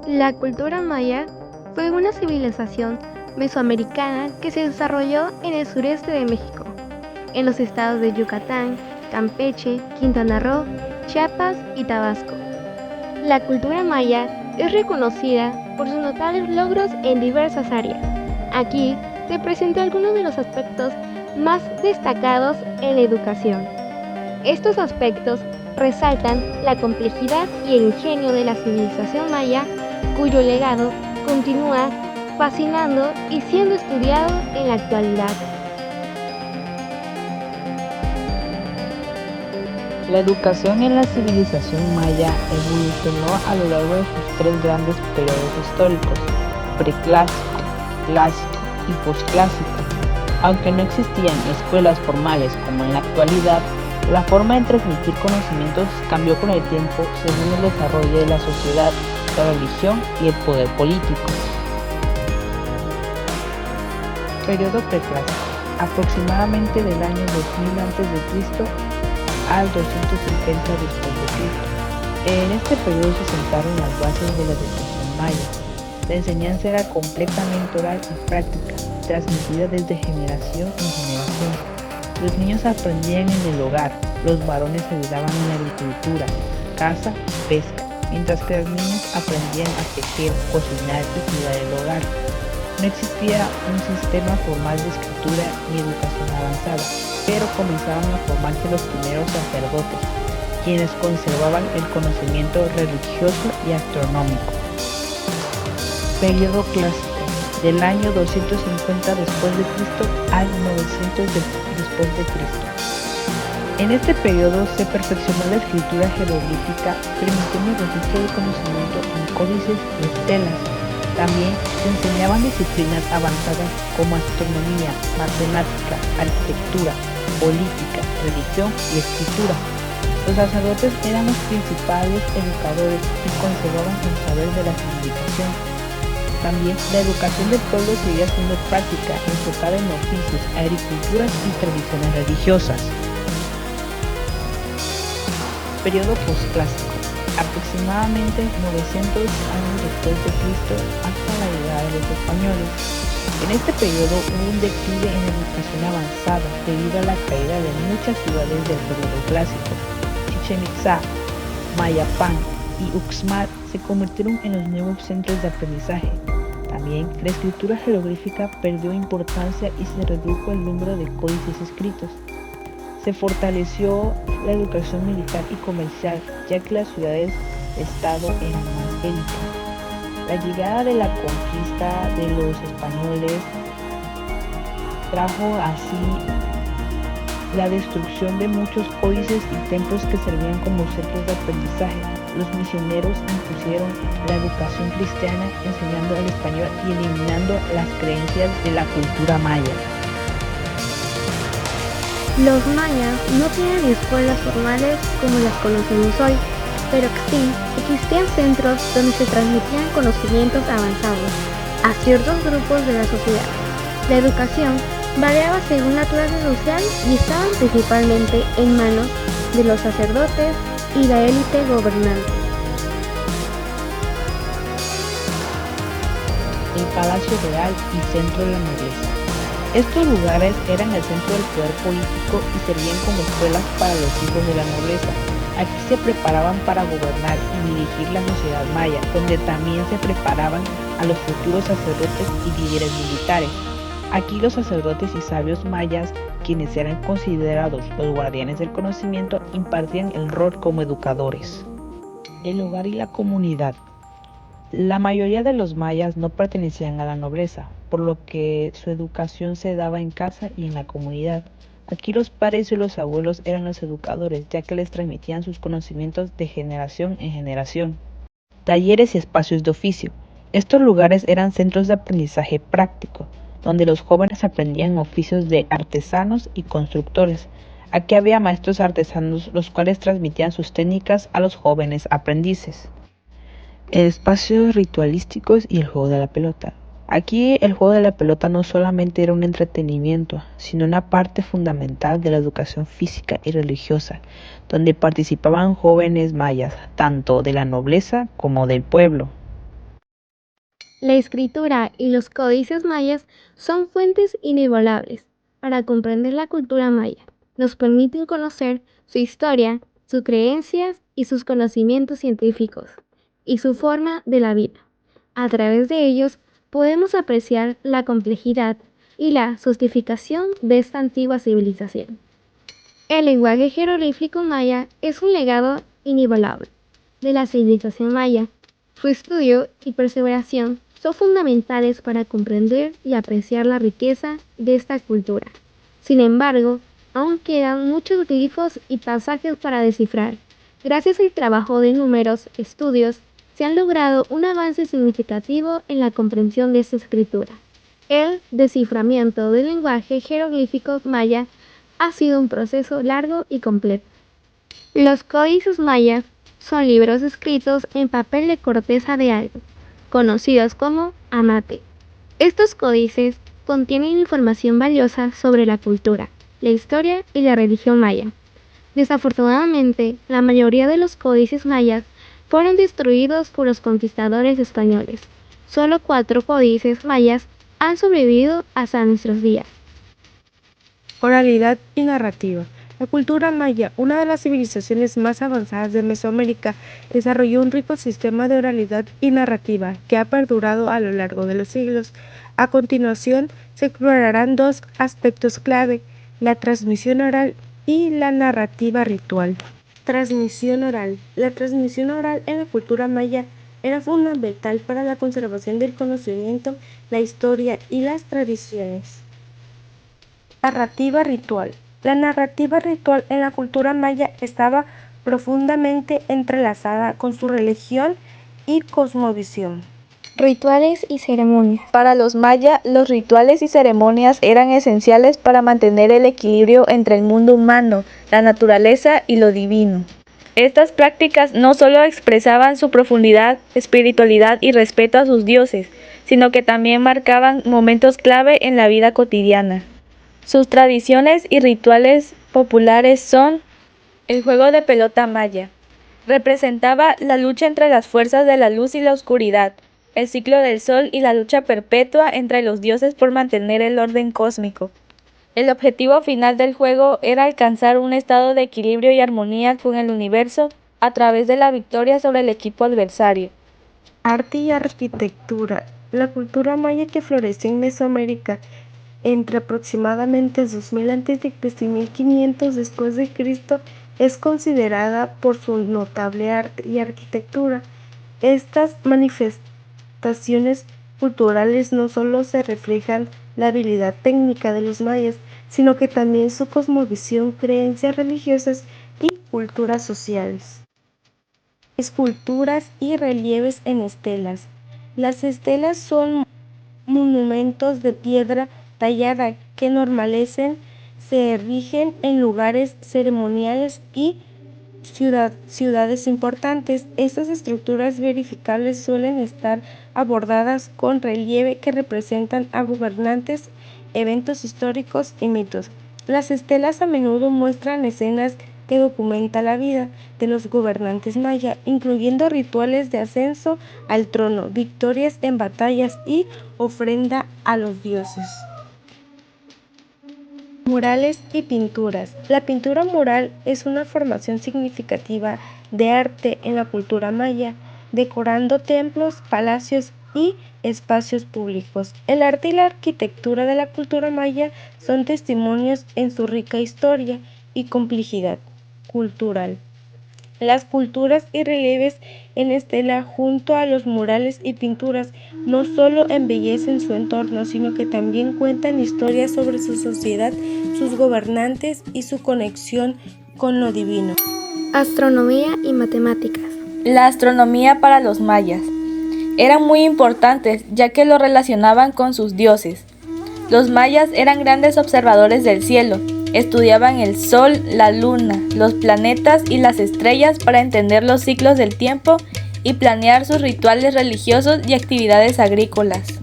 La cultura maya fue una civilización mesoamericana que se desarrolló en el sureste de México, en los estados de Yucatán, Campeche, Quintana Roo, Chiapas y Tabasco. La cultura maya es reconocida por sus notables logros en diversas áreas. Aquí te presento algunos de los aspectos más destacados en la educación. Estos aspectos resaltan la complejidad y el ingenio de la civilización maya, cuyo legado continúa fascinando y siendo estudiado en la actualidad. La educación en la civilización maya evolucionó a lo largo de sus tres grandes periodos históricos: preclásico, clásico y posclásico. Aunque no existían escuelas formales como en la actualidad, la forma de transmitir conocimientos cambió con el tiempo según el desarrollo de la sociedad, la religión y el poder político. Periodo preclásico: aproximadamente del año 2000 a.C. al 250 después de Cristo. En este periodo se sentaron las bases de la educación maya. La enseñanza era completamente oral y práctica, transmitida desde generación en generación. Los niños aprendían en el hogar, los varones ayudaban en la agricultura, caza y pesca, mientras que los niños aprendían a tejer, cocinar y cuidar el hogar. No existía un sistema formal de escritura ni educación avanzada, pero comenzaban a formarse los primeros sacerdotes, quienes conservaban el conocimiento religioso y astronómico. Periodo clásico: del año 250 después de Cristo al 900 después de Cristo. En este periodo se perfeccionó la escritura jeroglífica, permitiendo el registro del conocimiento en códices y estelas. También se enseñaban disciplinas avanzadas como astronomía, matemática, arquitectura, política, religión y escritura. Los sacerdotes eran los principales educadores y conservaban el saber de la civilización. También la educación del pueblo seguía siendo práctica, enfocada en oficios, agriculturas y tradiciones religiosas. Periodo posclásico: aproximadamente 900 años después de Cristo hasta la llegada de los españoles. En este periodo hubo un declive en la educación avanzada debido a la caída de muchas ciudades del periodo clásico. Chichén Itzá, Mayapán y Uxmal se convirtieron en los nuevos centros de aprendizaje. También la escritura jeroglífica perdió importancia y se redujo el número de códices escritos. Se fortaleció la educación militar y comercial, ya que las ciudades-estado eran más bélicas. La llegada de la conquista de los españoles trajo así la destrucción de muchos códices y templos que servían como centros de aprendizaje. Los misioneros impusieron la educación cristiana, enseñando el español y eliminando las creencias de la cultura maya. Los mayas no tienen escuelas formales como las conocemos hoy, pero sí existían centros donde se transmitían conocimientos avanzados a ciertos grupos de la sociedad. La educación variaba según la clase social y estaban principalmente en manos de los sacerdotes y la élite gobernante. El Palacio Real y Centro de la Nobleza. Estos lugares eran el centro del poder político y servían como escuelas para los hijos de la nobleza. Aquí se preparaban para gobernar y dirigir la sociedad maya, donde también se preparaban a los futuros sacerdotes y líderes militares. Aquí los sacerdotes y sabios mayas, quienes eran considerados los guardianes del conocimiento, impartían el rol como educadores. El hogar y la comunidad. La mayoría de los mayas no pertenecían a la nobleza, por lo que su educación se daba en casa y en la comunidad. Aquí los padres y los abuelos eran los educadores, ya que les transmitían sus conocimientos de generación en generación. Talleres y espacios de oficio. Estos lugares eran centros de aprendizaje práctico, donde los jóvenes aprendían oficios de artesanos y constructores. Aquí había maestros artesanos, los cuales transmitían sus técnicas a los jóvenes aprendices. Espacios ritualísticos y el juego de la pelota. Aquí el juego de la pelota no solamente era un entretenimiento, sino una parte fundamental de la educación física y religiosa, donde participaban jóvenes mayas, tanto de la nobleza como del pueblo. La escritura y los códices mayas son fuentes inigualables para comprender la cultura maya. Nos permiten conocer su historia, sus creencias y sus conocimientos científicos, y su forma de la vida. A través de ellos podemos apreciar la complejidad y la sofisticación de esta antigua civilización. El lenguaje jeroglífico maya es un legado inigualable de la civilización maya. Su estudio y perseveración son fundamentales para comprender y apreciar la riqueza de esta cultura. Sin embargo, aún quedan muchos glifos y pasajes para descifrar. Gracias al trabajo de numerosos estudios, se han logrado un avance significativo en la comprensión de esta escritura. El desciframiento del lenguaje jeroglífico maya ha sido un proceso largo y complejo. Los códices mayas son libros escritos en papel de corteza de árbol, conocidos como amate. Estos códices contienen información valiosa sobre la cultura, la historia y la religión maya. Desafortunadamente, la mayoría de los códices mayas fueron destruidos por los conquistadores españoles. Solo 4 códices mayas han sobrevivido hasta nuestros días. Oralidad y narrativa. La cultura maya, una de las civilizaciones más avanzadas de Mesoamérica, desarrolló un rico sistema de oralidad y narrativa que ha perdurado a lo largo de los siglos. A continuación, se explorarán 2 aspectos clave: la transmisión oral y la narrativa ritual. Transmisión oral. La transmisión oral en la cultura maya era fundamental para la conservación del conocimiento, la historia y las tradiciones. Narrativa ritual. La narrativa ritual en la cultura maya estaba profundamente entrelazada con su religión y cosmovisión. Rituales y ceremonias. Para los maya, los rituales y ceremonias eran esenciales para mantener el equilibrio entre el mundo humano, la naturaleza y lo divino. Estas prácticas no solo expresaban su profundidad, espiritualidad y respeto a sus dioses, sino que también marcaban momentos clave en la vida cotidiana. Sus tradiciones y rituales populares son el juego de pelota maya. Representaba la lucha entre las fuerzas de la luz y la oscuridad, el ciclo del sol y la lucha perpetua entre los dioses por mantener el orden cósmico. El objetivo final del juego era alcanzar un estado de equilibrio y armonía con el universo a través de la victoria sobre el equipo adversario. Arte y arquitectura. La cultura maya que floreció en Mesoamérica entre aproximadamente 2000 a.C. y 1500 después de Cristo es considerada por su notable arte y arquitectura. Estas manifestaciones culturales no solo se reflejan la habilidad técnica de los mayas, sino que también su cosmovisión, creencias religiosas y culturas sociales. Esculturas y relieves en estelas. Las estelas son monumentos de piedra tallada que normalmente se erigen en lugares ceremoniales y ciudades importantes. Estas estructuras verificables suelen estar abordadas con relieve que representan a gobernantes, eventos históricos y mitos. Las estelas a menudo muestran escenas que documentan la vida de los gobernantes maya, incluyendo rituales de ascenso al trono, victorias en batallas y ofrenda a los dioses. Murales y pinturas. La pintura mural es una formación significativa de arte en la cultura maya, decorando templos, palacios y espacios públicos. El arte y la arquitectura de la cultura maya son testimonios en su rica historia y complejidad cultural. Las culturas y relieves en estela junto a los murales y pinturas no solo embellecen su entorno, sino que también cuentan historias sobre su sociedad, sus gobernantes y su conexión con lo divino. Astronomía y matemáticas. La astronomía para los mayas eran muy importantes, ya que lo relacionaban con sus dioses. Los mayas eran grandes observadores del cielo. Estudiaban el sol, la luna, los planetas y las estrellas para entender los ciclos del tiempo y planear sus rituales religiosos y actividades agrícolas.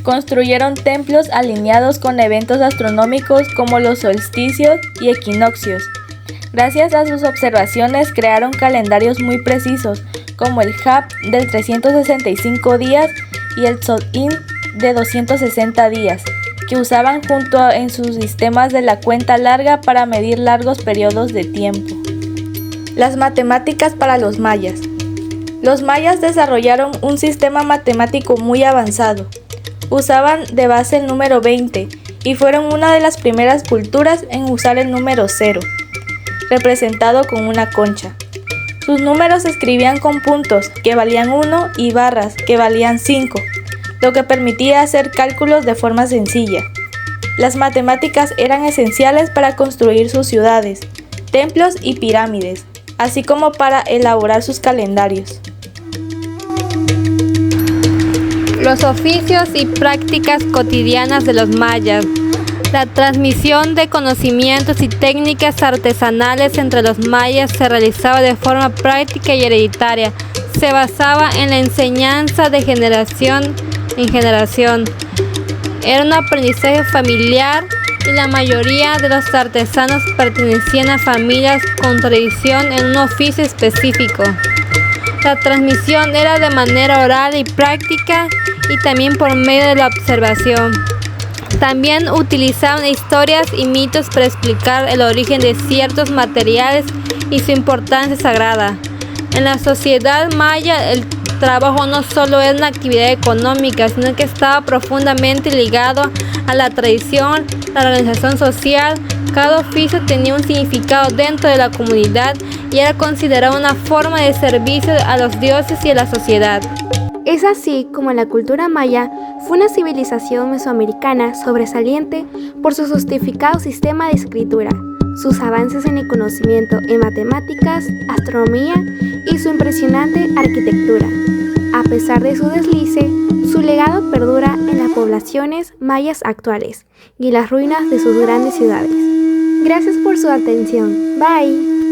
Construyeron templos alineados con eventos astronómicos como los solsticios y equinoccios. Gracias a sus observaciones crearon calendarios muy precisos, como el Hab de 365 días y el Tzol'in de 260 días, que usaban junto en sus sistemas de la cuenta larga para medir largos periodos de tiempo. Las matemáticas para los mayas. Los mayas desarrollaron un sistema matemático muy avanzado. Usaban de base el número 20 y fueron una de las primeras culturas en usar el número 0, representado con una concha. Sus números se escribían con puntos, que valían 1, y barras, que valían 5, lo que permitía hacer cálculos de forma sencilla. Las matemáticas eran esenciales para construir sus ciudades, templos y pirámides, así como para elaborar sus calendarios. Los oficios y prácticas cotidianas de los mayas. La transmisión de conocimientos y técnicas artesanales entre los mayas se realizaba de forma práctica y hereditaria. Se basaba en la enseñanza de generación en generación. Era un aprendizaje familiar y la mayoría de los artesanos pertenecían a familias con tradición en un oficio específico. La transmisión era de manera oral y práctica y también por medio de la observación. También utilizaban historias y mitos para explicar el origen de ciertos materiales y su importancia sagrada. En la sociedad maya, el trabajo no solo era una actividad económica, sino que estaba profundamente ligado a la tradición, la organización social. Cada oficio tenía un significado dentro de la comunidad y era considerado una forma de servicio a los dioses y a la sociedad. Es así como la cultura maya fue una civilización mesoamericana sobresaliente por su sofisticado sistema de escritura, sus avances en el conocimiento en matemáticas, astronomía y su impresionante arquitectura. A pesar de su deslice, su legado perdura en las poblaciones mayas actuales y en las ruinas de sus grandes ciudades. Gracias por su atención. Bye.